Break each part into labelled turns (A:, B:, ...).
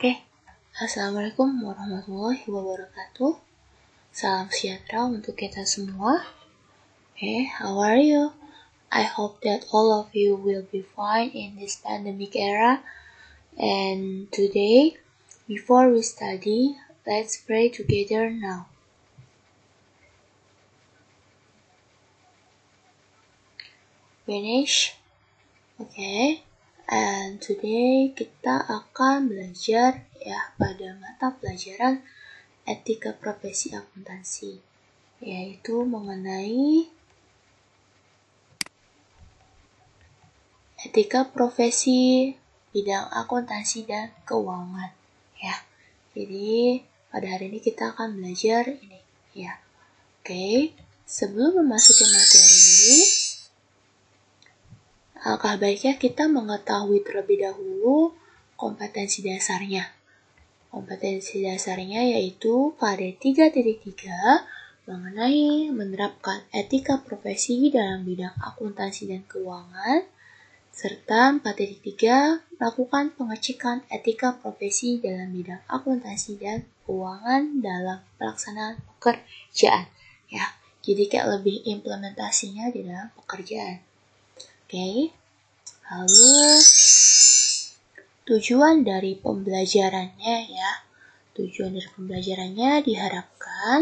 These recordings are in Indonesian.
A: Oke, Assalamualaikum warahmatullahi wabarakatuh. Salam sejahtera untuk kita semua. How are you? I hope that all of you will be fine in this pandemic era. And today, before we study, let's pray together now. Finish? Okay. And today kita akan belajar pada mata pelajaran etika profesi akuntansi, yaitu mengenai etika profesi bidang akuntansi dan keuangan. Jadi pada hari ini kita akan belajar ini. Oke. Sebelum memasuki materi, alangkah baiknya kita mengetahui terlebih dahulu kompetensi dasarnya. Kompetensi dasarnya yaitu KD 3.3 mengenai menerapkan etika profesi dalam bidang akuntansi dan keuangan, serta 4.3 melakukan pengecekan etika profesi dalam bidang akuntansi dan keuangan dalam pelaksanaan pekerjaan. Jadi kayak lebih implementasinya di dalam pekerjaan. Oke. Lalu tujuan dari pembelajarannya diharapkan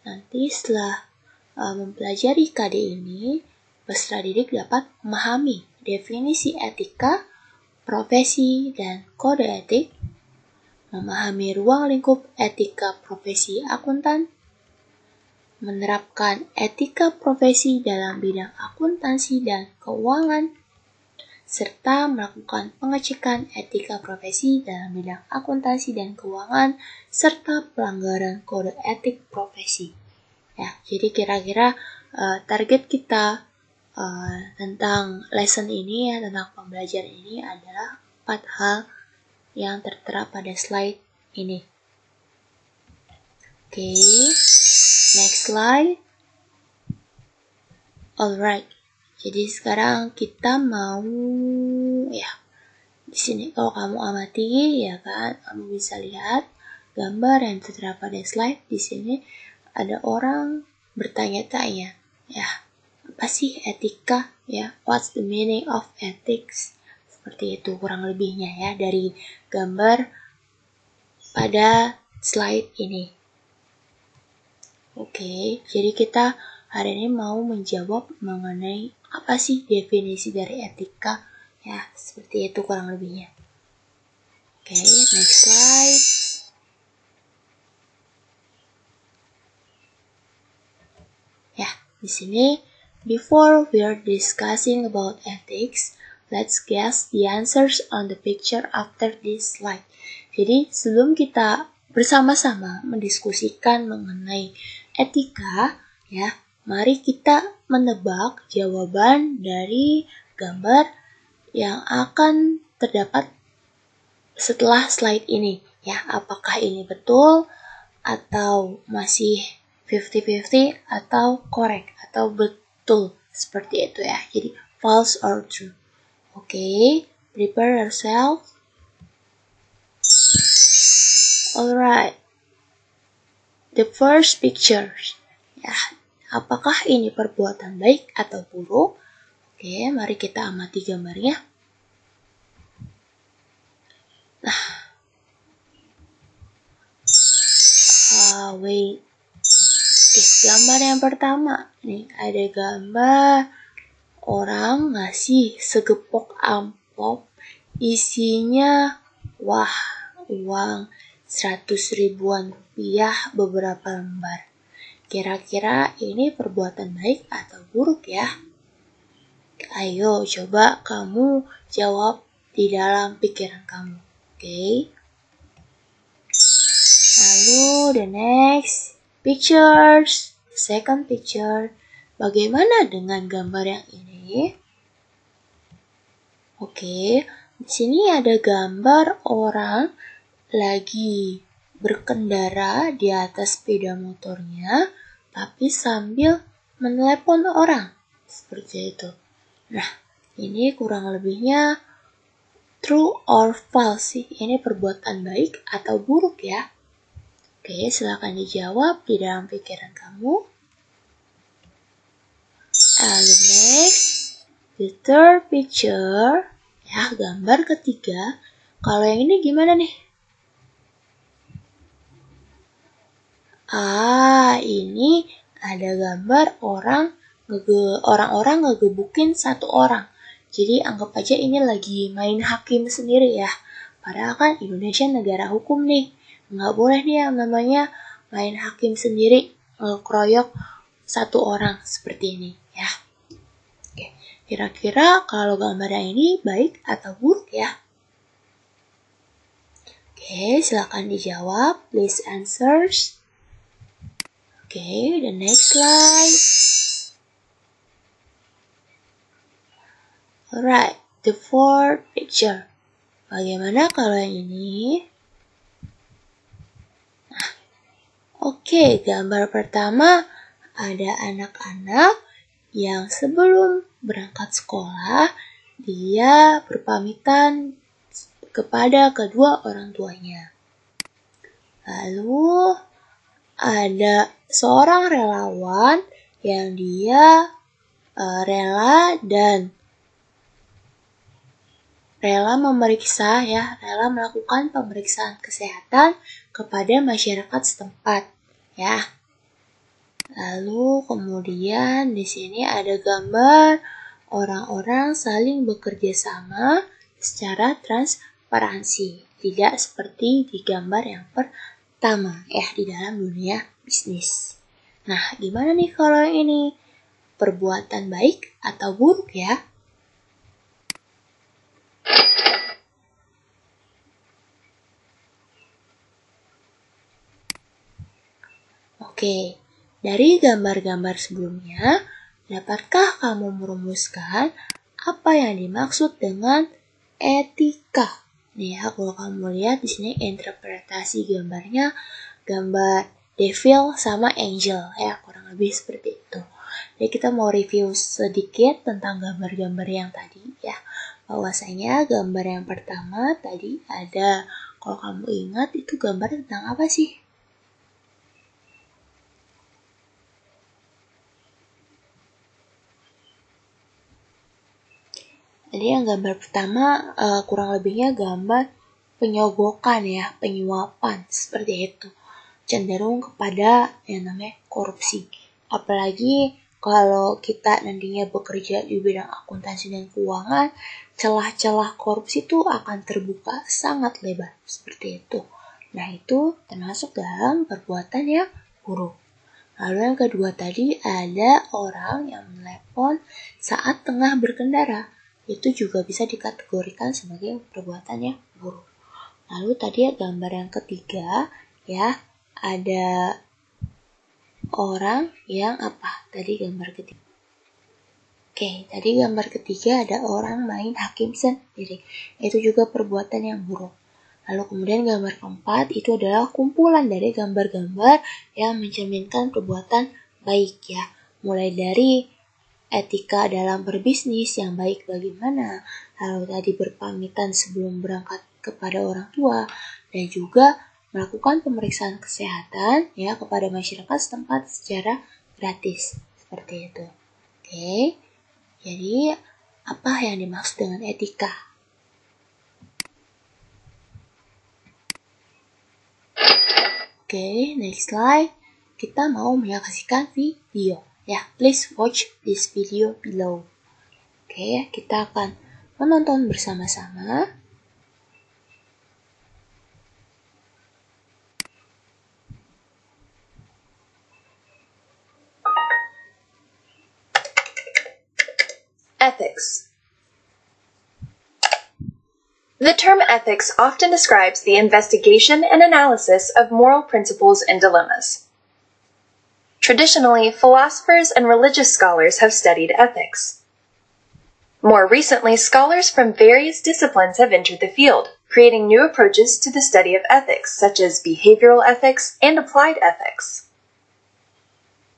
A: nanti setelah mempelajari KD ini, peserta didik dapat memahami definisi etika, profesi, dan kode etik, memahami ruang lingkup etika profesi akuntan, menerapkan etika profesi dalam bidang akuntansi dan keuangan, serta melakukan pengecekan etika profesi dalam bidang akuntansi dan keuangan, serta pelanggaran kode etik profesi. Jadi kira-kira target kita tentang lesson ini, tentang pembelajaran ini adalah 4 hal yang tertera pada slide ini. Oke. Next slide. Alright. Jadi sekarang kita mau di sini kalau kamu amati kamu bisa lihat gambar yang tertera pada slide. Di sini ada orang bertanya-tanya, apa sih etika? What's the meaning of ethics? Seperti itu kurang lebihnya dari gambar pada slide ini. Oke, jadi kita hari ini mau menjawab mengenai apa sih definisi dari etika, seperti itu kurang lebihnya. Oke, next slide. Di sini, before we're discussing about ethics, let's guess the answers on the picture after this slide. Jadi sebelum kita bersama-sama mendiskusikan mengenai etika, mari kita menebak jawaban dari gambar yang akan terdapat setelah slide ini. Apakah ini betul atau masih 50-50 atau correct atau betul seperti itu Jadi false or true. Oke, prepare yourself. Alright. The first picture. Apakah ini perbuatan baik atau buruk? Oke, mari kita amati gambarnya. Gambar yang pertama. Nih, ada gambar orang ngasih segepok amplop isinya uang 100 ribuan rupiah beberapa lembar. Kira-kira ini perbuatan baik atau buruk Ayo coba kamu jawab di dalam pikiran kamu. Oke. Lalu the next pictures. Second picture. Bagaimana dengan gambar yang ini? Oke, di sini ada gambar orang lagi berkendara di atas sepeda motornya, tapi sambil menelepon orang. Seperti itu. Ini kurang lebihnya True or false sih? Ini perbuatan baik atau buruk ya? Oke, silakan dijawab di dalam pikiran kamu. Lalu next, the third picture, ya gambar ketiga. Kalau yang ini gimana nih? Ini ada gambar orang-orang ngegebukin satu orang. Jadi anggap aja ini lagi main hakim sendiri ya. Padahal kan Indonesia negara hukum nih. Nggak boleh nih yang namanya main hakim sendiri, ngeroyok satu orang seperti ini ya. Oke, kira-kira kalau gambar yang ini baik atau buruk ya? Oke, silakan dijawab. Please answer. Oke, the next slide. Alright, the fourth picture. Bagaimana kalau yang ini? Oke, gambar pertama ada anak-anak yang sebelum berangkat sekolah, dia berpamitan kepada kedua orang tuanya. Lalu ada seorang relawan yang dia rela melakukan pemeriksaan kesehatan kepada masyarakat setempat, ya. Lalu kemudian di sini ada gambar orang-orang saling bekerja sama secara transparansi, tidak seperti di gambar yang pertama, di dalam dunia bisnis. Nah, gimana nih kalau ini? Perbuatan baik atau buruk ya? Oke, dari gambar-gambar sebelumnya, dapatkah kamu merumuskan apa yang dimaksud dengan etika? Nih ya, kalau kamu lihat di sini interpretasi gambarnya, gambar devil sama angel ya, kurang lebih seperti itu. Jadi kita mau review sedikit tentang gambar-gambar yang tadi ya. Bahwasanya gambar yang pertama tadi ada, kalau kamu ingat itu gambar tentang apa sih? Jadi yang gambar pertama kurang lebihnya gambar penyogokan ya, penyuapan seperti itu. Cenderung kepada yang namanya korupsi. Apalagi kalau kita nantinya bekerja di bidang akuntansi dan keuangan, celah-celah korupsi itu akan terbuka sangat lebar seperti itu. Nah, itu termasuk dalam perbuatan yang buruk. Lalu yang kedua tadi ada orang yang menelepon saat tengah berkendara. Itu juga bisa dikategorikan sebagai perbuatan yang buruk. Lalu tadi gambar yang ketiga ya, ada orang yang apa? Tadi gambar ketiga. Oke, tadi gambar ketiga ada orang main hakim sendiri. Itu juga perbuatan yang buruk. Lalu kemudian gambar keempat itu adalah kumpulan dari gambar-gambar yang mencerminkan perbuatan baik ya. Mulai dari etika dalam berbisnis yang baik bagaimana, lalu tadi berpamitan sebelum berangkat kepada orang tua, dan juga melakukan pemeriksaan kesehatan ya kepada masyarakat setempat secara gratis seperti itu. Oke, jadi apa yang dimaksud dengan etika? Oke, next slide. Kita mau menyaksikan video. Ya, please watch this video below. Oke, kita akan menonton bersama-sama.
B: Ethics. The term ethics often describes the investigation and analysis of moral principles and dilemmas. Traditionally, philosophers and religious scholars have studied ethics. More recently, scholars from various disciplines have entered the field, creating new approaches to the study of ethics, such as behavioral ethics and applied ethics.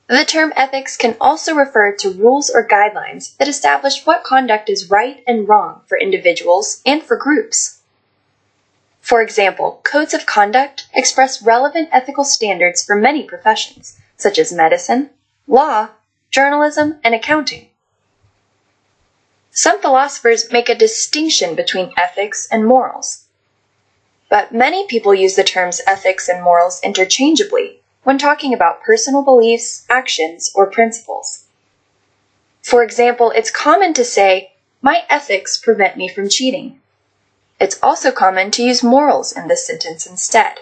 B: The term ethics can also refer to rules or guidelines that establish what conduct is right and wrong for individuals and for groups. For example, codes of conduct express relevant ethical standards for many professions, such as medicine, law, journalism, and accounting. Some philosophers make a distinction between ethics and morals, but many people use the terms ethics and morals interchangeably when talking about personal beliefs, actions, or principles. For example, it's common to say, "My ethics prevent me from cheating." It's also common to use morals in this sentence instead.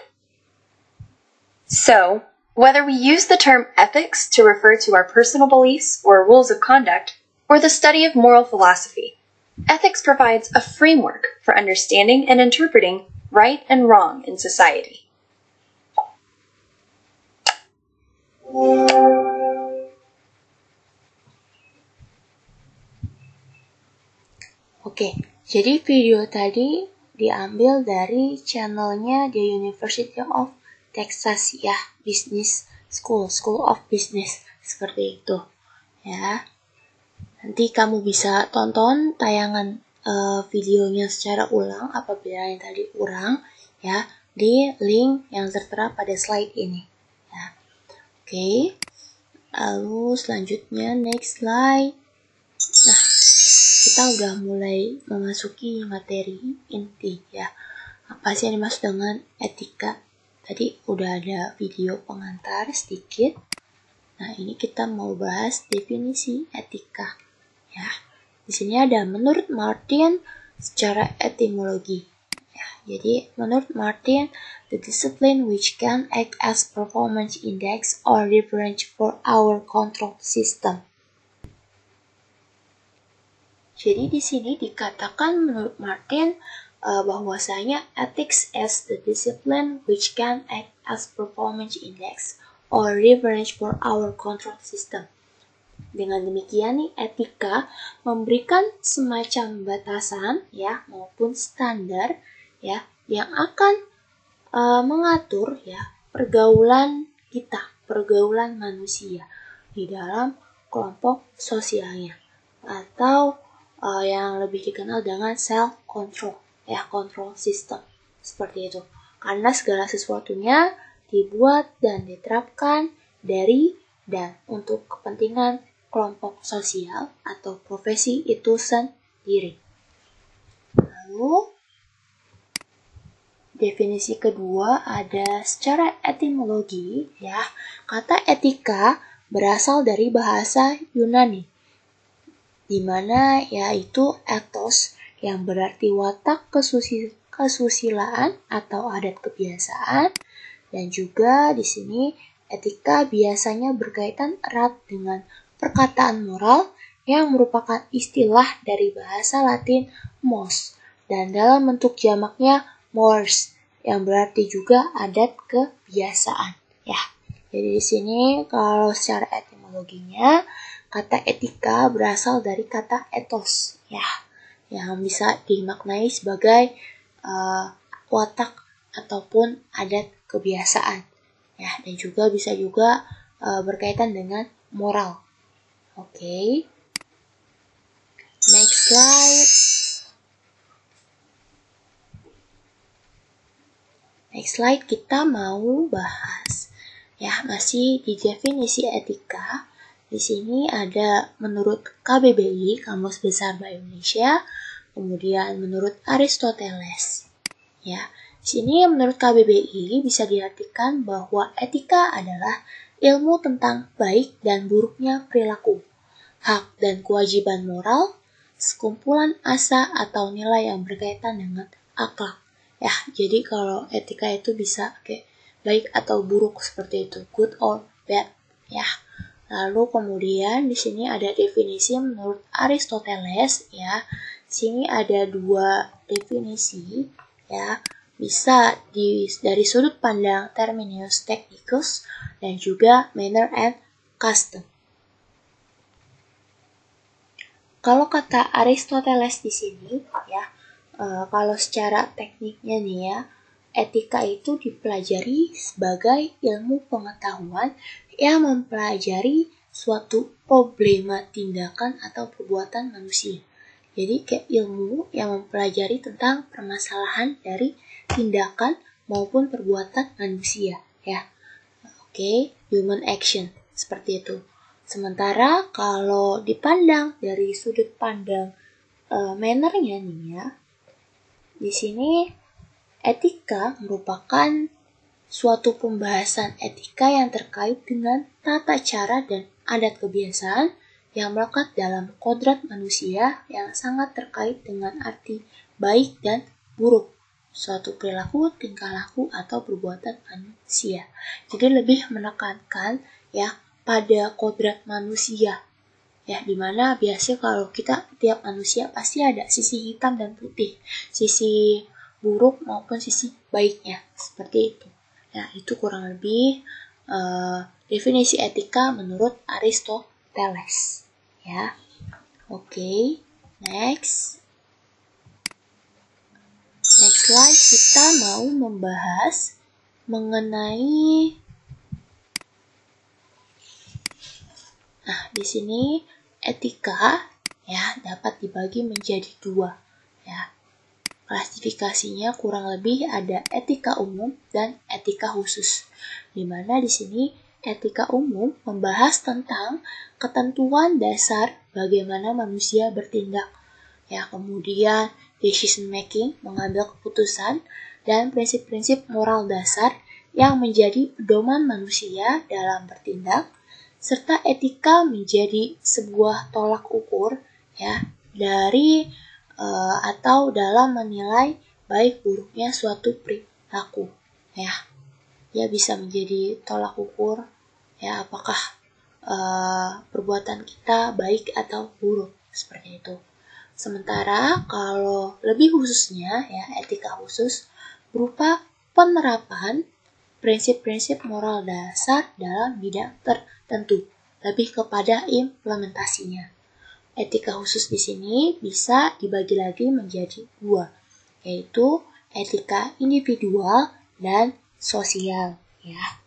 B: So, whether we use the term ethics to refer to our personal beliefs or rules of conduct, or the study of moral philosophy, ethics provides a framework for understanding and interpreting right and wrong in society.
A: Oke, jadi video tadi diambil dari channelnya The University of Texas ya, Business School of Business, seperti itu ya. Nanti kamu bisa tonton tayangan videonya secara ulang apabila yang tadi kurang ya, di link yang tertera pada slide ini ya. Oke, lalu selanjutnya next slide. Nah, kita udah mulai memasuki materi inti ya. Apa sih yang dimaksud dengan etika? Tadi udah ada video pengantar sedikit. Nah, ini kita mau bahas definisi etika ya. Di sini ada menurut Martin secara etimologi. Ya, jadi menurut Martin, the discipline which can act as performance index or reference for our control system. Jadi di sini dikatakan menurut Martin bahwasanya ethics is the discipline which can act as performance index or reference for our control system. Dengan demikian nih, etika memberikan semacam batasan ya maupun standar ya yang akan mengatur ya pergaulan kita, pergaulan manusia di dalam kelompok sosialnya atau yang lebih dikenal dengan self control ya, control system seperti itu. Karena segala sesuatunya dibuat dan diterapkan dari dan untuk kepentingan kelompok sosial atau profesi itu sendiri. Lalu definisi kedua ada secara etimologi ya. Kata etika berasal dari bahasa Yunani, di mana yaitu ethos yang berarti watak kesusilaan atau adat kebiasaan, dan juga di sini etika biasanya berkaitan erat dengan perkataan moral yang merupakan istilah dari bahasa Latin mos dan dalam bentuk jamaknya mores yang berarti juga adat kebiasaan ya. Jadi di sini kalau secara etimologinya kata etika berasal dari kata ethos ya, yang bisa dimaknai sebagai watak ataupun adat kebiasaan ya, dan juga bisa juga berkaitan dengan moral. Oke. Next slide. Next slide kita mau bahas ya, masih di definisi etika. Di sini ada menurut KBBI, Kamus Besar Bahasa Indonesia, kemudian menurut Aristoteles. Ya, di sini menurut KBBI bisa diartikan bahwa etika adalah ilmu tentang baik dan buruknya perilaku, hak dan kewajiban moral, sekumpulan asa atau nilai yang berkaitan dengan akhlak. Ya, jadi kalau etika itu bisa kayak baik atau buruk seperti itu, good or bad. Ya. Lalu kemudian di sini ada definisi menurut Aristoteles ya. Di sini ada dua definisi ya. Bisa dari sudut pandang terminus technicus dan juga manner and custom. Kalau kata Aristoteles di sini ya, kalau secara tekniknya nih ya, etika itu dipelajari sebagai ilmu pengetahuan yang mempelajari suatu problema tindakan atau perbuatan manusia. Jadi kayak ilmu yang mempelajari tentang permasalahan dari tindakan maupun perbuatan manusia, ya. Oke, human action seperti itu. Sementara kalau dipandang dari sudut pandang mannernya nih ya, di sini etika merupakan suatu pembahasan etika yang terkait dengan tata cara dan adat kebiasaan yang melekat dalam kodrat manusia yang sangat terkait dengan arti baik dan buruk suatu perilaku, tingkah laku, atau perbuatan manusia. Jadi lebih menekankan ya pada kodrat manusia. Ya, dimana biasanya kalau kita tiap manusia pasti ada sisi hitam dan putih, sisi buruk maupun sisi baiknya, seperti itu. Nah, itu kurang lebih definisi etika menurut Aristoteles. Ya, oke, next slide kita mau membahas mengenai. Nah, di sini etika ya dapat dibagi menjadi dua. Ya, klasifikasinya kurang lebih ada etika umum dan etika khusus. Di mana di sini etika umum membahas tentang ketentuan dasar bagaimana manusia bertindak. Ya, kemudian decision making, mengambil keputusan, dan prinsip-prinsip moral dasar yang menjadi pedoman manusia dalam bertindak, serta etika menjadi sebuah tolak ukur ya dari atau dalam menilai baik buruknya suatu perilaku ya. Ya bisa menjadi tolak ukur ya apakah perbuatan kita baik atau buruk seperti itu. Sementara kalau lebih khususnya ya etika khusus berupa penerapan prinsip-prinsip moral dasar dalam bidang tertentu, lebih kepada implementasinya. Etika khusus di sini bisa dibagi lagi menjadi dua, yaitu etika individual dan sosial ya.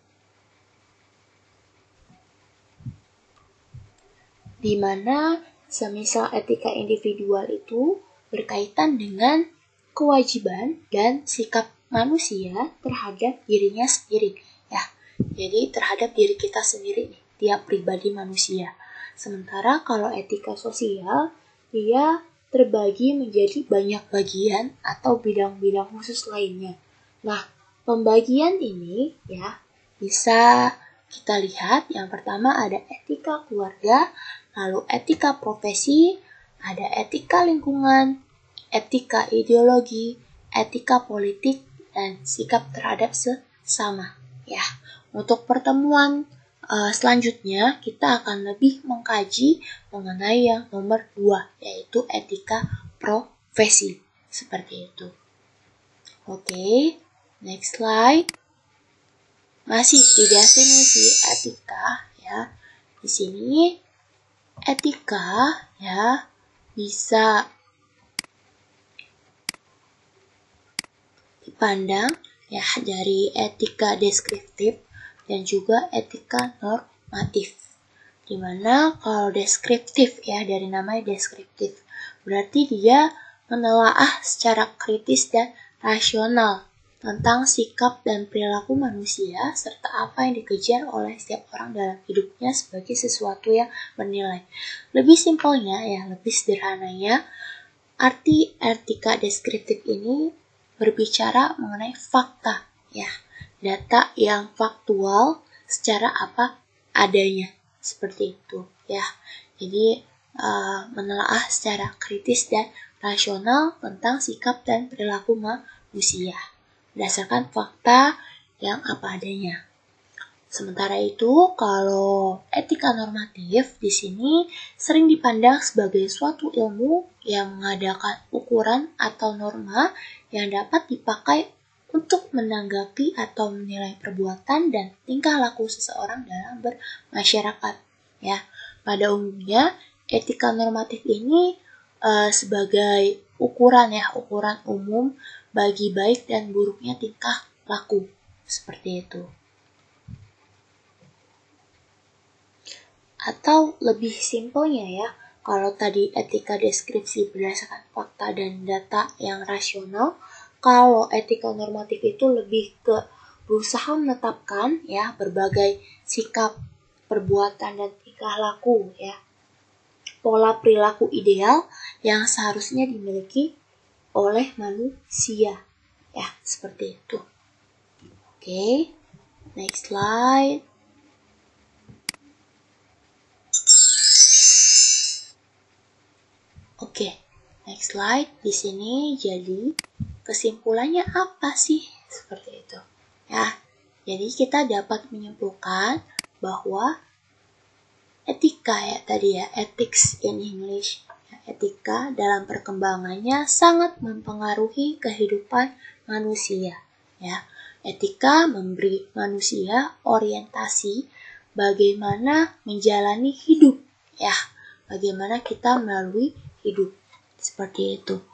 A: Di mana semisal etika individual itu berkaitan dengan kewajiban dan sikap manusia terhadap dirinya sendiri ya. Jadi terhadap diri kita sendiri nih, tiap pribadi manusia. Sementara kalau etika sosial dia terbagi menjadi banyak bagian atau bidang-bidang khusus lainnya. Nah, pembagian ini ya bisa kita lihat yang pertama ada etika keluarga, lalu etika profesi, ada etika lingkungan, etika ideologi, etika politik, dan sikap terhadap sesama. Ya, untuk pertemuan selanjutnya kita akan lebih mengkaji mengenai yang nomor 2, yaitu etika profesi. Seperti itu. Oke, next slide. Masih di definisi etika ya. Di sini etika ya bisa dipandang ya dari etika deskriptif dan juga etika normatif. Dimana kalau deskriptif ya dari namanya deskriptif berarti dia menelaah secara kritis dan rasional tentang sikap dan perilaku manusia serta apa yang dikejar oleh setiap orang dalam hidupnya sebagai sesuatu yang bernilai. Lebih simpelnya ya, lebih sederhananya, arti etika deskriptif ini berbicara mengenai fakta ya, data yang faktual secara apa adanya seperti itu ya. Jadi menelaah secara kritis dan rasional tentang sikap dan perilaku manusia berdasarkan fakta yang apa adanya. Sementara itu, kalau etika normatif di sini sering dipandang sebagai suatu ilmu yang mengadakan ukuran atau norma yang dapat dipakai untuk menanggapi atau menilai perbuatan dan tingkah laku seseorang dalam bermasyarakat. Ya, pada umumnya etika normatif ini sebagai ukuran ya, ukuran umum bagi baik dan buruknya tingkah laku. Seperti itu. Atau lebih simpelnya ya, kalau tadi etika deskripsi berdasarkan fakta dan data yang rasional, kalau etika normatif itu lebih ke berusaha menetapkan ya berbagai sikap, perbuatan dan tingkah laku ya. Pola perilaku ideal yang seharusnya dimiliki oleh manusia. Ya, seperti itu. Oke. Next slide. Oke, next slide. Di sini jadi kesimpulannya apa sih? Seperti itu. Ya, jadi kita dapat menyimpulkan bahwa etika ya tadi ya, ethics in English. Etika dalam perkembangannya sangat mempengaruhi kehidupan manusia. Ya, etika memberi manusia orientasi bagaimana menjalani hidup. Ya, bagaimana kita melalui hidup. Seperti itu.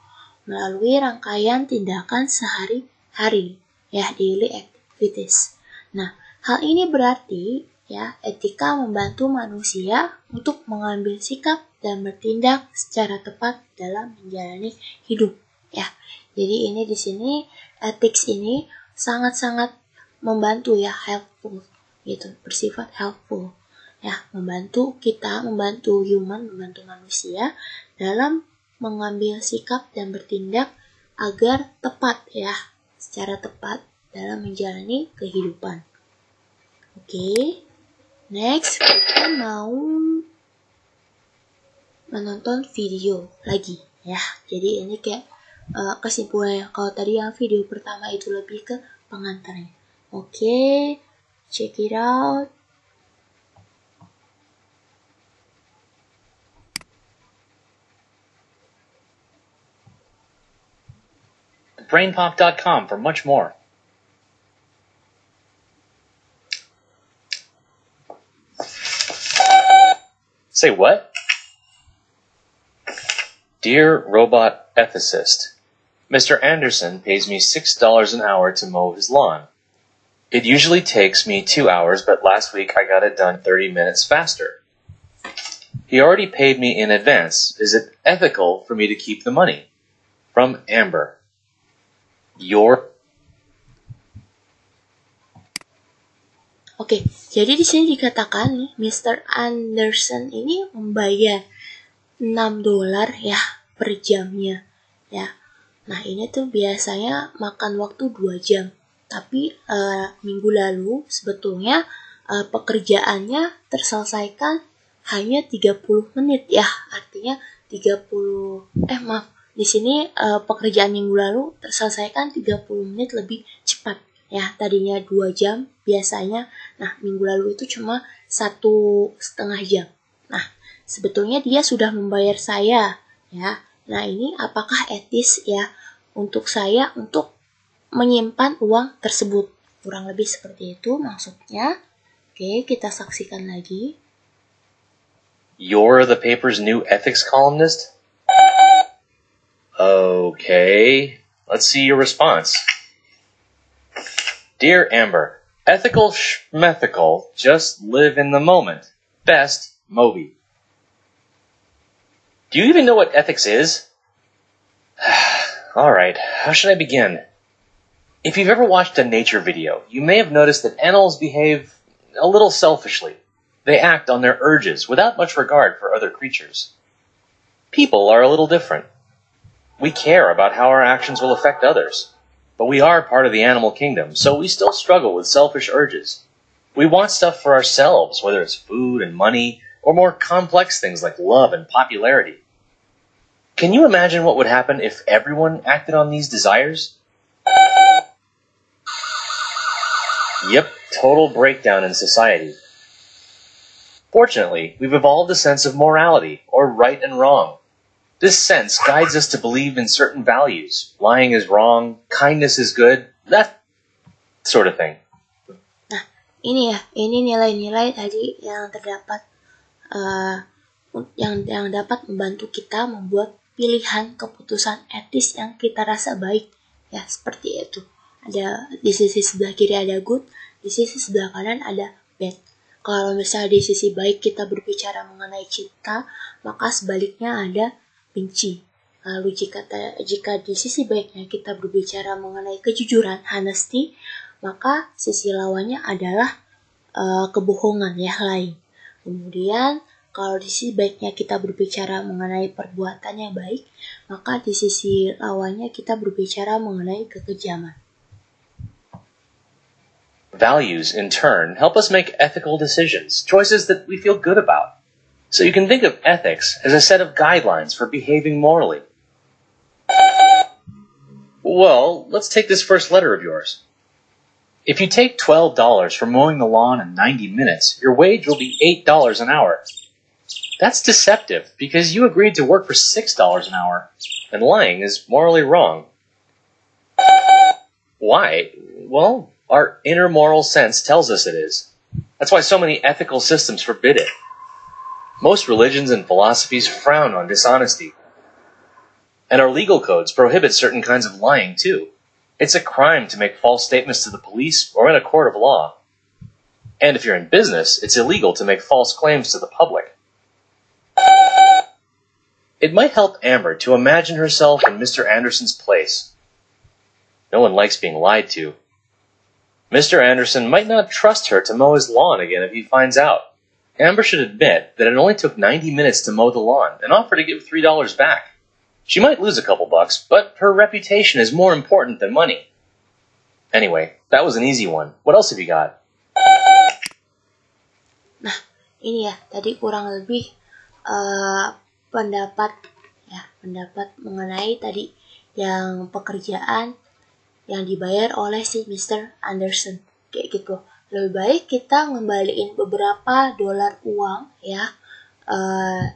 A: Melalui rangkaian tindakan sehari-hari. Ya, daily activities. Nah, hal ini berarti ya, etika membantu manusia untuk mengambil sikap dan bertindak secara tepat dalam menjalani hidup. Ya, jadi ini di sini ethics ini sangat-sangat membantu ya, helpful gitu, bersifat helpful. Ya, membantu kita, membantu human, membantu manusia dalam mengambil sikap dan bertindak agar tepat ya, secara tepat dalam menjalani kehidupan. Oke. Next, kita mau menonton video lagi ya. Jadi ini kayak kesimpulannya. Kalau tadi yang video pertama itu lebih ke pengantarnya. Oke, check it out.
C: BrainPop.com for much more. Say what? Dear robot ethicist, Mr. Anderson pays me $6 an hour to mow his lawn. It usually takes me 2 hours, but last week I got it done 30 minutes faster. He already paid me in advance. Is it ethical for me to keep the money? From Amber.
A: Oke, jadi di sini dikatakan nih, Mr. Anderson ini membayar $6 ya per jamnya ya. Nah, ini tuh biasanya makan waktu 2 jam. Tapi minggu lalu sebetulnya pekerjaannya terselesaikan hanya 30 menit ya. Artinya di sini pekerjaan minggu lalu terselesaikan 30 menit lebih cepat. Ya, tadinya 2 jam biasanya. Nah, minggu lalu itu cuma 1,5 jam. Nah, sebetulnya dia sudah membayar saya, ya. Nah, ini apakah etis ya untuk saya untuk menyimpan uang tersebut? Kurang lebih seperti itu maksudnya. Oke, kita saksikan lagi.
C: You're the paper's new ethics columnist? Okay, let's see your response. Dear Amber, ethical schmethical, just live in the moment. Best, Moby. Do you even know what ethics is? Alright, how should I begin? If you've ever watched a nature video, you may have noticed that animals behave a little selfishly. They act on their urges without much regard for other creatures. People are a little different. We care about how our actions will affect others. But we are part of the animal kingdom, so we still struggle with selfish urges. We want stuff for ourselves, whether it's food and money, or more complex things like love and popularity. Can you imagine what would happen if everyone acted on these desires? Yep, total breakdown in society. Fortunately, we've evolved a sense of morality, or right and wrong. This sense guides us to believe in certain values. Lying is wrong, kindness is good, that sort of thing.
A: Nah, ini nilai-nilai tadi yang terdapat, yang dapat membantu kita membuat pilihan keputusan etis yang kita rasa baik, Ya, seperti itu. Ada di sisi sebelah kiri ada good, di sisi sebelah kanan ada bad. Kalau misalnya di sisi baik kita berbicara mengenai cinta, maka sebaliknya ada benci. Lalu jika di sisi baiknya kita berbicara mengenai kejujuran, honesty, maka sisi lawannya adalah kebohongan ya, lain. Kemudian kalau di sisi baiknya kita berbicara mengenai perbuatan yang baik, maka di sisi lawannya kita berbicara mengenai kekejaman.
C: Values, in turn, help us make ethical decisions, choices that we feel good about. So you can think of ethics as a set of guidelines for behaving morally. Well, let's take this first letter of yours. If you take $12 for mowing the lawn in 90 minutes, your wage will be $8 an hour. That's deceptive because you agreed to work for $6 an hour, and lying is morally wrong. Why? Well, our inner moral sense tells us it is. That's why so many ethical systems forbid it. Most religions and philosophies frown on dishonesty. And our legal codes prohibit certain kinds of lying, too. It's a crime to make false statements to the police or in a court of law. And if you're in business, it's illegal to make false claims to the public. It might help Amber to imagine herself in Mr. Anderson's place. No one likes being lied to. Mr. Anderson might not trust her to mow his lawn again if he finds out. Amber should admit that it only took 90 minutes to mow the lawn and offer to give $3 back. She might lose a couple bucks, but her reputation is more important than money. Anyway, that was an easy one. What else have you got?
A: Nah, ini ya, tadi kurang lebih pendapat mengenai tadi yang pekerjaan yang dibayar oleh si Mr. Anderson. Kayak gitu. Lebih baik kita ngembaliin beberapa dolar uang ya.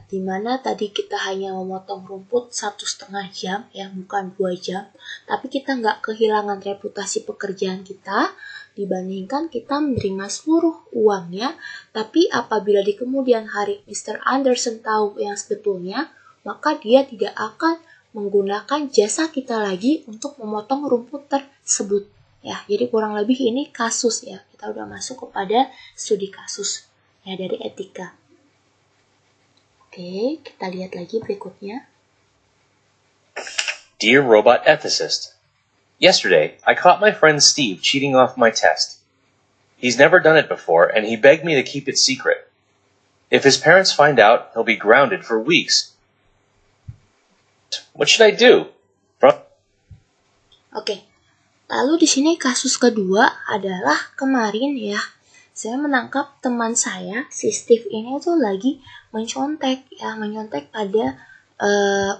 A: Dimana tadi kita hanya memotong rumput 1,5 jam ya, bukan 2 jam, tapi kita nggak kehilangan reputasi pekerjaan kita dibandingkan kita menerima seluruh uangnya, tapi apabila di kemudian hari Mr. Anderson tahu yang sebetulnya, maka dia tidak akan menggunakan jasa kita lagi untuk memotong rumput tersebut ya. Jadi kurang lebih ini kasus ya, kita udah masuk kepada studi kasus ya dari etika. Oke, kita lihat lagi berikutnya.
C: Dear Robot Ethicist, yesterday I caught my friend Steve cheating off my test. He's never done it before, and he begged me to keep it secret. If his parents find out, he'll be grounded for weeks. What should I do?
A: Oke, lalu di sini kasus kedua adalah kemarin ya. Saya menangkap teman saya, si Steve ini tuh lagi menyontek pada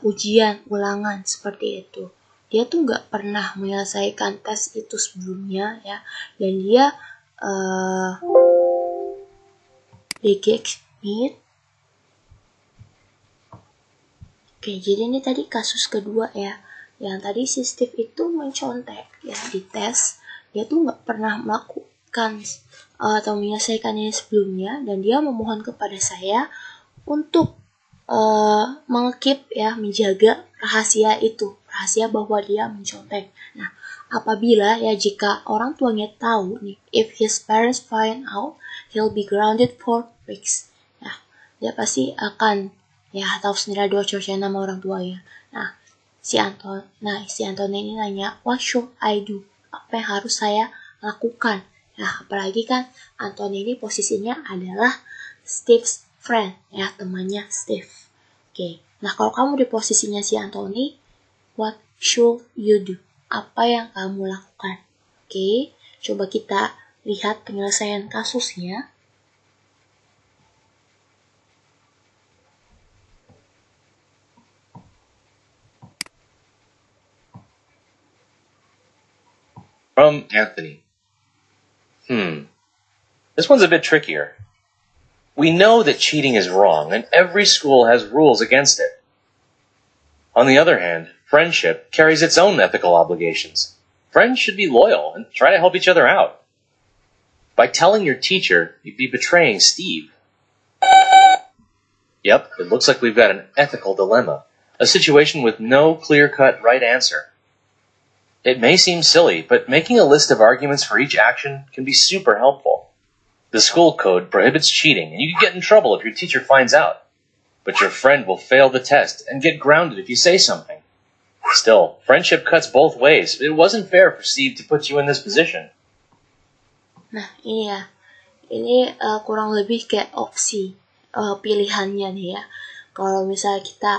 A: ujian ulangan seperti itu. Dia tuh nggak pernah menyelesaikan tes itu sebelumnya ya, dan dia reject. Oke, jadi ini tadi kasus kedua ya. Yang tadi si Steve itu mencontek ya di tes. Dia tuh nggak pernah melakukan atau menyelesaikannya sebelumnya, dan dia memohon kepada saya untuk mengekip ya, menjaga rahasia itu, rahasia bahwa dia mencontek. Nah, apabila ya jika orang tuanya tahu nih, if his parents find out, he'll be grounded for weeks. Nah, dia pasti akan ya tahu sendiri dua cocoknya nama orang tuanya. Nah, si Anton ini nanya, what should I do? Apa yang harus saya lakukan? Nah, apalagi kan Anton ini posisinya adalah Steve's friend, ya, temannya Steve. Oke, nah kalau kamu di posisinya si Anthony, what should you do? Apa yang kamu lakukan? Oke, coba kita lihat penyelesaian kasusnya.
C: From Anthony. This one's a bit trickier. We know that cheating is wrong, and every school has rules against it. On the other hand, friendship carries its own ethical obligations. Friends should be loyal and try to help each other out. By telling your teacher, you'd be betraying Steve. Yep, it looks like we've got an ethical dilemma, a situation with no clear-cut right answer. It may seem silly, but making a list of arguments for each action can be super helpful. The school code prohibits cheating, and you can get in trouble if your teacher finds out. But your friend will fail the test and get grounded if you say something. Still, friendship cuts both ways. It wasn't fair for Steve to put you in this position.
A: Nah, ini ya. Ini kurang lebih kayak opsi pilihannya nih ya. Kalau misalnya kita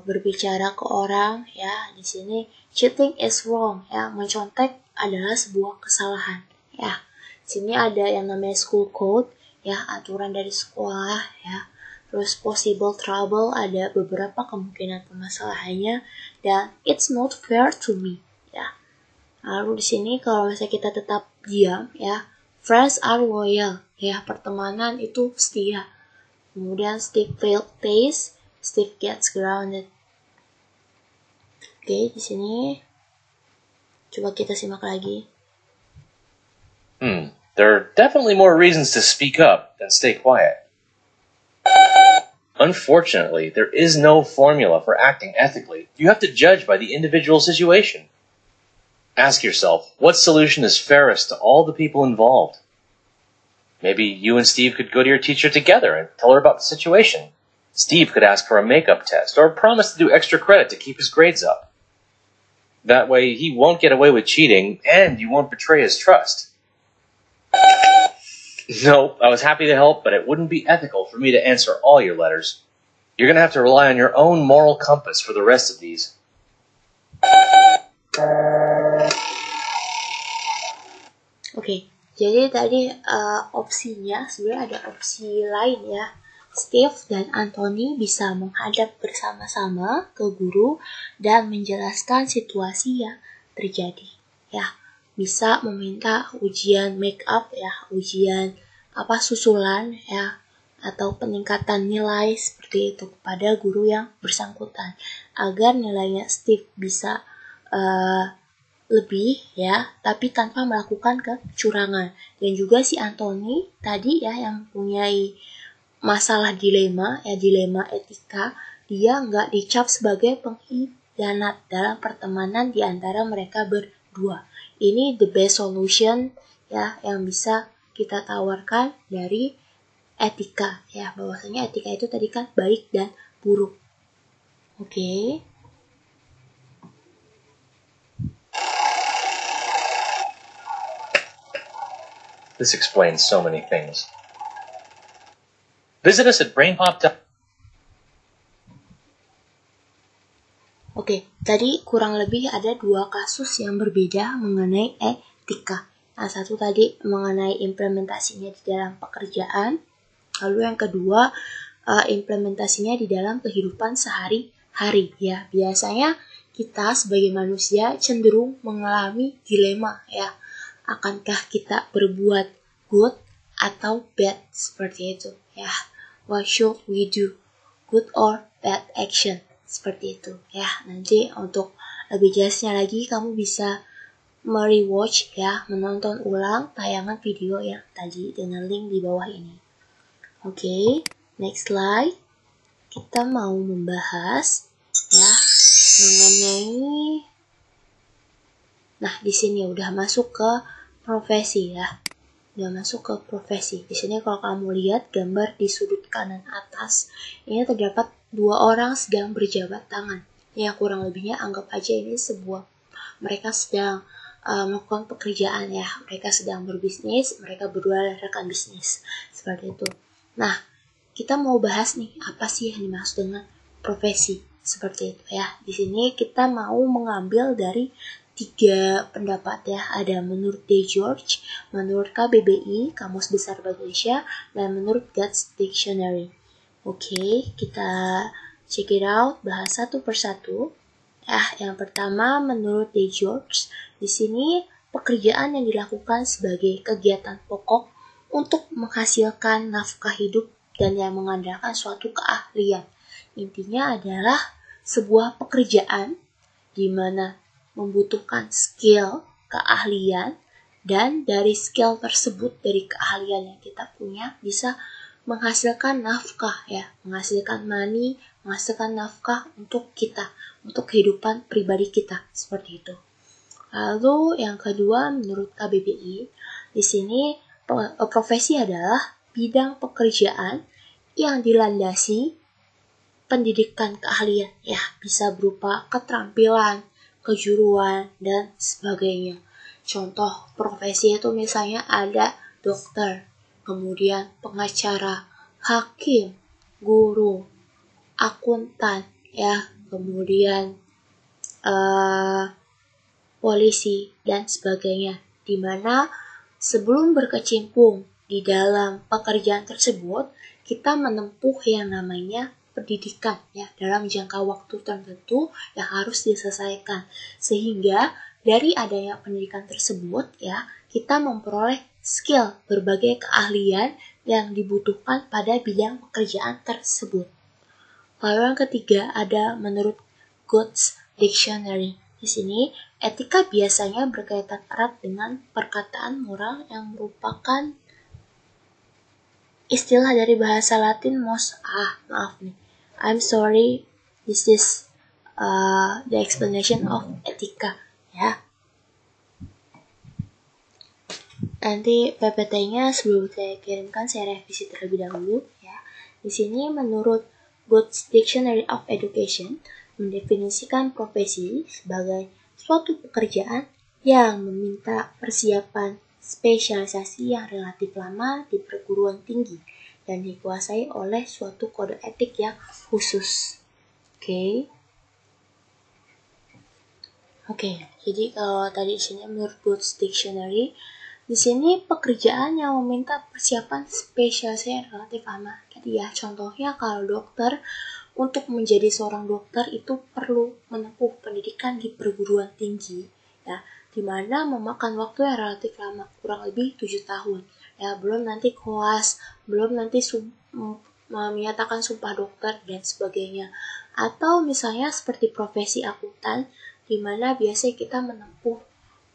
A: berbicara ke orang ya, di sini cheating is wrong ya, mencontek adalah sebuah kesalahan ya. Di sini ada yang namanya school code ya, aturan dari sekolah ya. Terus possible trouble, ada beberapa kemungkinan permasalahannya, dan it's not fair to me ya. Lalu di sini kalau misalnya kita tetap diam ya, friends are loyal ya, pertemanan itu setia. Kemudian Steve failed test, Steve gets grounded. Oke, di sini coba kita simak lagi.
C: There are definitely more reasons to speak up than stay quiet. Unfortunately, there is no formula for acting ethically. You have to judge by the individual situation. Ask yourself, what solution is fairest to all the people involved? Maybe you and Steve could go to your teacher together and tell her about the situation. Steve could ask for a makeup test or promise to do extra credit to keep his grades up. That way, he won't get away with cheating, and you won't betray his trust. No, I was happy to help, but it wouldn't be ethical for me to answer all your letters. You're going to have to rely on your own moral compass for the rest of these.
A: Oke, jadi tadi opsinya sebenarnya ada opsi lain ya. Steve dan Anthony bisa menghadap bersama-sama ke guru dan menjelaskan situasi yang terjadi. Ya, bisa meminta ujian make up ya, ujian susulan ya, atau peningkatan nilai seperti itu kepada guru yang bersangkutan agar nilainya Steve bisa lebih ya, tapi tanpa melakukan kecurangan. Dan juga si Anthony tadi ya yang mempunyai masalah dilema etika, dia nggak dicap sebagai pengkhianat dalam pertemanan di antara mereka berdua. Ini the best solution ya yang bisa kita tawarkan dari etika ya, bahwasanya etika itu tadi kan baik dan buruk. Oke.
C: This explains so many things. Visit us at brainpop.com.
A: Oke, tadi kurang lebih ada 2 kasus yang berbeda mengenai etika. Yang satu tadi mengenai implementasinya di dalam pekerjaan, lalu yang kedua implementasinya di dalam kehidupan sehari-hari. Ya, biasanya kita sebagai manusia cenderung mengalami dilema ya. Akankah kita berbuat good atau bad seperti itu ya? What should we do? Good or bad action? Seperti itu ya. Nanti untuk lebih jelasnya lagi kamu bisa merewatch ya, menonton ulang tayangan video yang tadi dengan link di bawah ini. Oke, next slide. Kita mau membahas ya mengenai, nah di sini udah masuk ke profesi ya. Udah masuk ke profesi. Di sini kalau kamu lihat gambar di sudut kanan atas, ini terdapat 2 orang sedang berjabat tangan. Ya kurang lebihnya anggap aja ini mereka sedang melakukan pekerjaan ya. Mereka sedang berbisnis, mereka berdua adalah rekan bisnis. Seperti itu. Nah, kita mau bahas nih apa sih yang dimaksud dengan profesi seperti itu ya. Di sini kita mau mengambil dari 3 pendapat ya. Ada menurut D. George, menurut KBBI, Kamus Besar Bahasa Indonesia, dan menurut Guts Dictionary. Oke, kita check it out, bahas satu persatu. Yang pertama menurut D. George, di sini pekerjaan yang dilakukan sebagai kegiatan pokok untuk menghasilkan nafkah hidup dan yang mengandalkan suatu keahlian. Intinya adalah sebuah pekerjaan di mana membutuhkan skill, keahlian, dan dari skill tersebut, dari keahlian yang kita punya, bisa menghasilkan nafkah ya, menghasilkan money, menghasilkan nafkah untuk kita, untuk kehidupan pribadi kita, seperti itu. Lalu yang kedua, menurut KBBI, di sini profesi adalah bidang pekerjaan yang dilandasi pendidikan keahlian, ya bisa berupa keterampilan, kejuruan, dan sebagainya. Contoh profesi itu misalnya ada dokter, kemudian pengacara, hakim, guru, akuntan, ya, kemudian polisi, dan sebagainya. Di mana sebelum berkecimpung di dalam pekerjaan tersebut, kita menempuh yang namanya pendidikan, ya, dalam jangka waktu tertentu yang harus diselesaikan. Sehingga dari adanya pendidikan tersebut, ya, kita memperoleh skill, berbagai keahlian yang dibutuhkan pada bidang pekerjaan tersebut. Lalu yang ketiga ada menurut Goods Dictionary. Di sini, etika biasanya berkaitan erat dengan perkataan moral yang merupakan istilah dari bahasa Latin I'm sorry, this is the explanation of etika, ya. Nanti PPT-nya sebelum saya kirimkan saya revisi terlebih dahulu, ya. Di sini menurut Goods Dictionary of Education mendefinisikan profesi sebagai suatu pekerjaan yang meminta persiapan spesialisasi yang relatif lama di perguruan tinggi dan dikuasai oleh suatu kode etik yang khusus. Oke, jadi kalau tadi di sini menurut Goods Dictionary, di sini pekerjaan yang meminta persiapan spesialisasi yang relatif lama. Jadi ya, contohnya kalau dokter, untuk menjadi seorang dokter itu perlu menempuh pendidikan di perguruan tinggi, ya, di mana memakan waktu yang relatif lama, kurang lebih 7 tahun. Ya, belum nanti koas, belum nanti menyatakan sumpah dokter dan sebagainya. Atau misalnya seperti profesi akuntan, di mana biasanya kita menempuh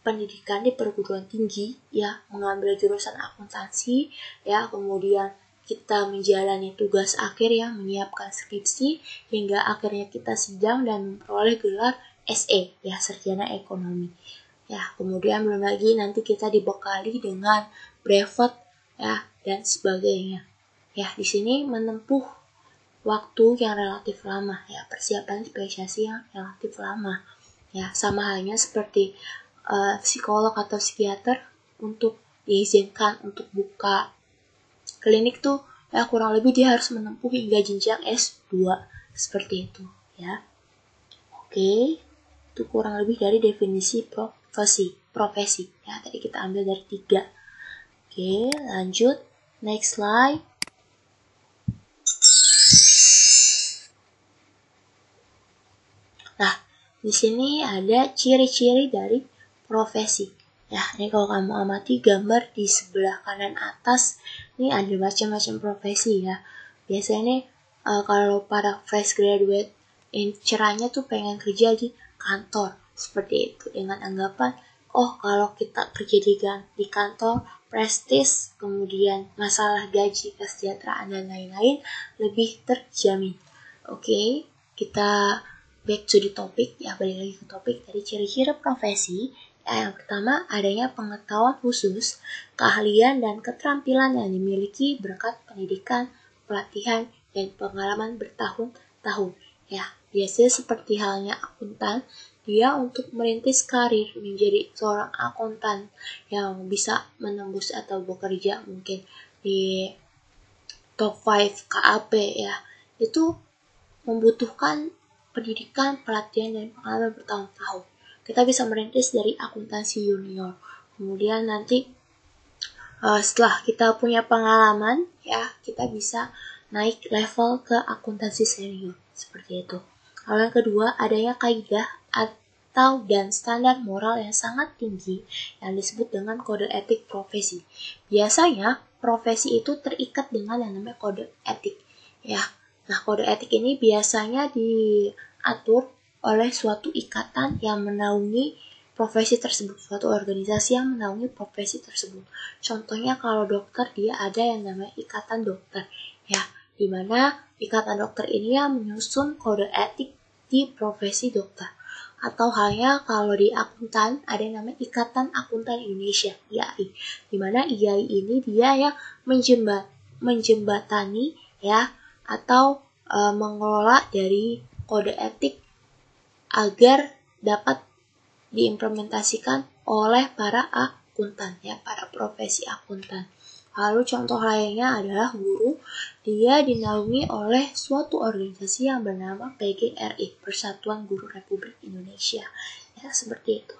A: pendidikan di perguruan tinggi, ya, mengambil jurusan akuntansi, ya, kemudian kita menjalani tugas akhir yang menyiapkan skripsi hingga akhirnya kita sidang dan memperoleh gelar SE, ya, sarjana ekonomi. Ya, kemudian belum lagi nanti kita dibekali dengan brevet, ya, dan sebagainya. Ya, di sini menempuh waktu yang relatif lama, ya, persiapan spesialisasi yang relatif lama. Ya, sama halnya seperti psikolog atau psikiater untuk diizinkan untuk buka klinik tuh, ya, kurang lebih dia harus menempuh hingga jenjang S2 seperti itu, ya. Oke, itu kurang lebih dari definisi profesi, ya, tadi kita ambil dari 3. Oke, lanjut, next slide. Nah, di sini ada ciri-ciri dari profesi. Ya, ini kalau kamu amati gambar di sebelah kanan atas, ini ada macam-macam profesi, ya. Biasanya nih, kalau para fresh graduate, incerannya tuh pengen kerja di kantor, seperti itu. Dengan anggapan, oh kalau kita kerja di kantor, prestis, kemudian masalah gaji, kesejahteraan, dan lain-lain, lebih terjamin. Oke, kita back to the topic, ya, balik lagi ke topik dari ciri-ciri profesi. Yang pertama, adanya pengetahuan khusus, keahlian, dan keterampilan yang dimiliki berkat pendidikan, pelatihan, dan pengalaman bertahun-tahun. Ya, biasanya seperti halnya akuntan, dia untuk merintis karir menjadi seorang akuntan yang bisa menembus atau bekerja mungkin di top 5 KAP, ya, itu membutuhkan pendidikan, pelatihan, dan pengalaman bertahun-tahun. Kita bisa merintis dari akuntansi junior. Kemudian nanti setelah kita punya pengalaman, ya, kita bisa naik level ke akuntansi senior. Seperti itu. Lalu yang kedua, adanya kaidah atau dan standar moral yang sangat tinggi yang disebut dengan kode etik profesi. Biasanya profesi itu terikat dengan yang namanya kode etik, ya. Nah, kode etik ini biasanya diatur oleh suatu ikatan yang menaungi profesi tersebut, suatu organisasi yang menaungi profesi tersebut. Contohnya kalau dokter, dia ada yang namanya ikatan dokter, ya, di mana ikatan dokter ini yang menyusun kode etik di profesi dokter. Atau halnya kalau di akuntan ada yang namanya Ikatan Akuntan Indonesia, IAI. Dimana IAI ini dia yang menjembatani ya atau mengelola dari kode etik agar dapat diimplementasikan oleh para akuntan ya, para profesi akuntan. Lalu contoh lainnya adalah guru, dia dinaungi oleh suatu organisasi yang bernama PGRI, Persatuan Guru Republik Indonesia. Ya, seperti itu.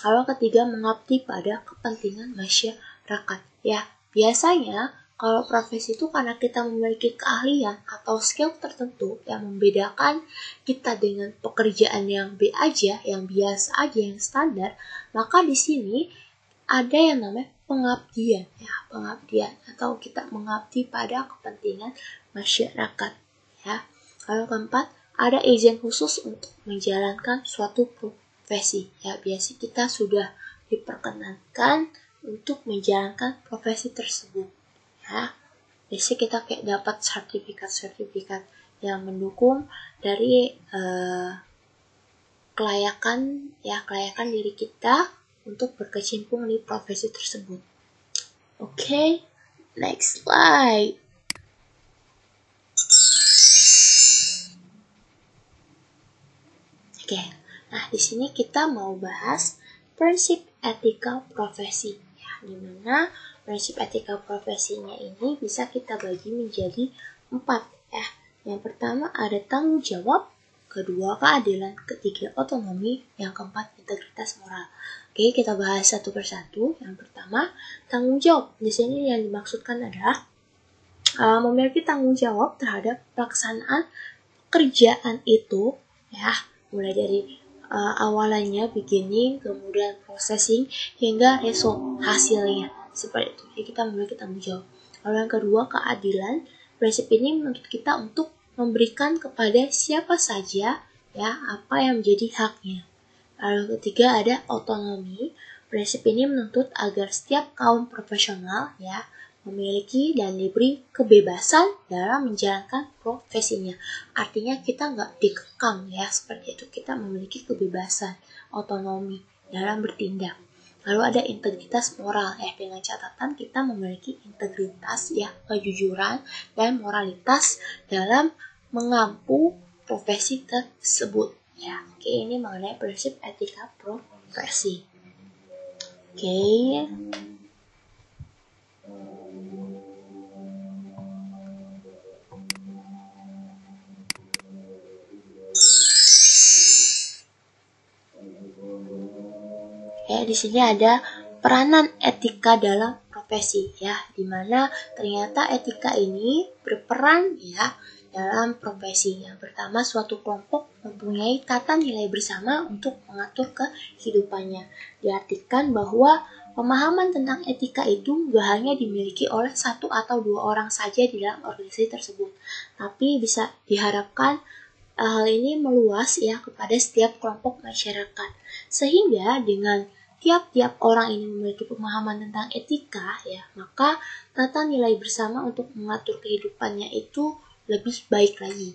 A: Lalu ketiga, mengabdi pada kepentingan masyarakat. Ya, biasanya kalau profesi itu karena kita memiliki keahlian atau skill tertentu yang membedakan kita dengan pekerjaan yang B aja, yang biasa aja, yang standar, maka di sini ada yang namanya pengabdian, ya, pengabdian atau kita mengabdi pada kepentingan masyarakat, ya. Lalu keempat, ada izin khusus untuk menjalankan suatu profesi, ya. Biasanya kita sudah diperkenankan untuk menjalankan profesi tersebut. Ya, biasanya kita kayak dapat sertifikat yang mendukung dari kelayakan diri kita untuk berkecimpung di profesi tersebut. Oke, next slide. Oke, nah di sini kita mau bahas prinsip etika profesi, ya, dimana prinsip etika profesinya ini bisa kita bagi menjadi 4 ya. Yang pertama ada tanggung jawab, kedua keadilan, ketiga otonomi, yang keempat integritas moral. Oke, kita bahas satu persatu. Yang pertama tanggung jawab. Di sini yang dimaksudkan adalah memiliki tanggung jawab terhadap pelaksanaan pekerjaan itu, ya, mulai dari awalannya beginning, kemudian processing hingga result hasilnya. Seperti itu. Jadi kita memiliki tanggung jawab. Lalu yang kedua, keadilan. Prinsip ini menuntut kita untuk memberikan kepada siapa saja ya apa yang menjadi haknya. Lalu ketiga ada otonomi. Prinsip ini menuntut agar setiap kaum profesional ya memiliki dan diberi kebebasan dalam menjalankan profesinya. Artinya kita nggak dikekang ya, seperti itu. Kita memiliki kebebasan, otonomi dalam bertindak. Lalu ada integritas moral, dengan catatan kita memiliki integritas ya, kejujuran dan moralitas dalam mengampu profesi tersebut ya. Oke, ini mengenai prinsip etika profesi. Oke. Ya, di sini ada peranan etika dalam profesi ya, di mana ternyata etika ini berperan ya dalam profesi. Yang pertama, suatu kelompok mempunyai tata nilai bersama untuk mengatur kehidupannya. Diartikan bahwa pemahaman tentang etika itu gak hanya dimiliki oleh satu atau dua orang saja di dalam organisasi tersebut, tapi bisa diharapkan hal ini meluas ya kepada setiap kelompok masyarakat. Sehingga dengan tiap-tiap orang ini memiliki pemahaman tentang etika ya, maka tata nilai bersama untuk mengatur kehidupannya itu lebih baik lagi.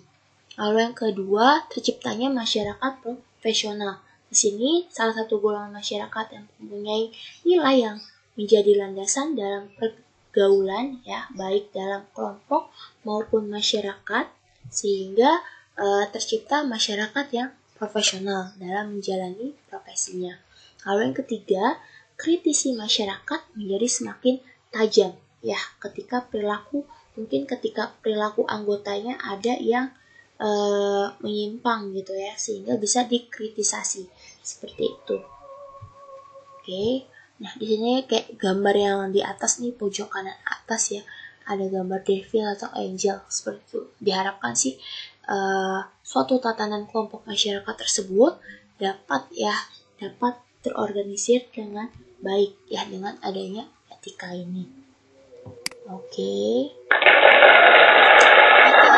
A: Lalu yang kedua, terciptanya masyarakat profesional. Di sini salah satu golongan masyarakat yang mempunyai nilai yang menjadi landasan dalam pergaulan ya, baik dalam kelompok maupun masyarakat, sehingga tercipta masyarakat yang profesional dalam menjalani profesinya. Lalu yang ketiga, kritisi masyarakat menjadi semakin tajam ya ketika perilaku anggotanya ada yang menyimpang gitu ya, sehingga bisa dikritisasi seperti itu. Oke. Nah, di sini kayak gambar yang di atas nih, pojok kanan atas ya, ada gambar devil atau angel seperti itu. Diharapkan sih suatu tatanan kelompok masyarakat tersebut dapat terorganisir dengan baik ya dengan adanya etika ini. Oke.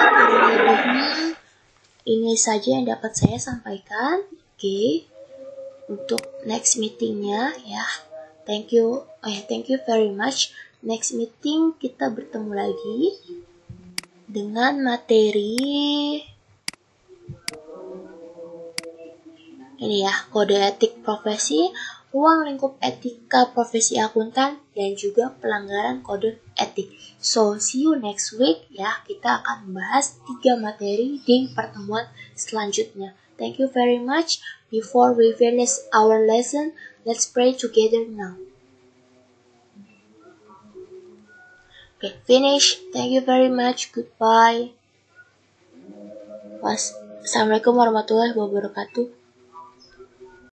A: Kurang lebihnya ini saja yang dapat saya sampaikan. Oke. Untuk next meetingnya ya. Thank you very much. Next meeting kita bertemu lagi dengan materi Ini ya, kode etik profesi, ruang lingkup etika profesi akuntan, dan juga pelanggaran kode etik. So, see you next week ya. Kita akan membahas 3 materi di pertemuan selanjutnya. Thank you very much. Before we finish our lesson, let's pray together now. Okay, finish. Thank you very much. Goodbye. Assalamualaikum warahmatullahi wabarakatuh.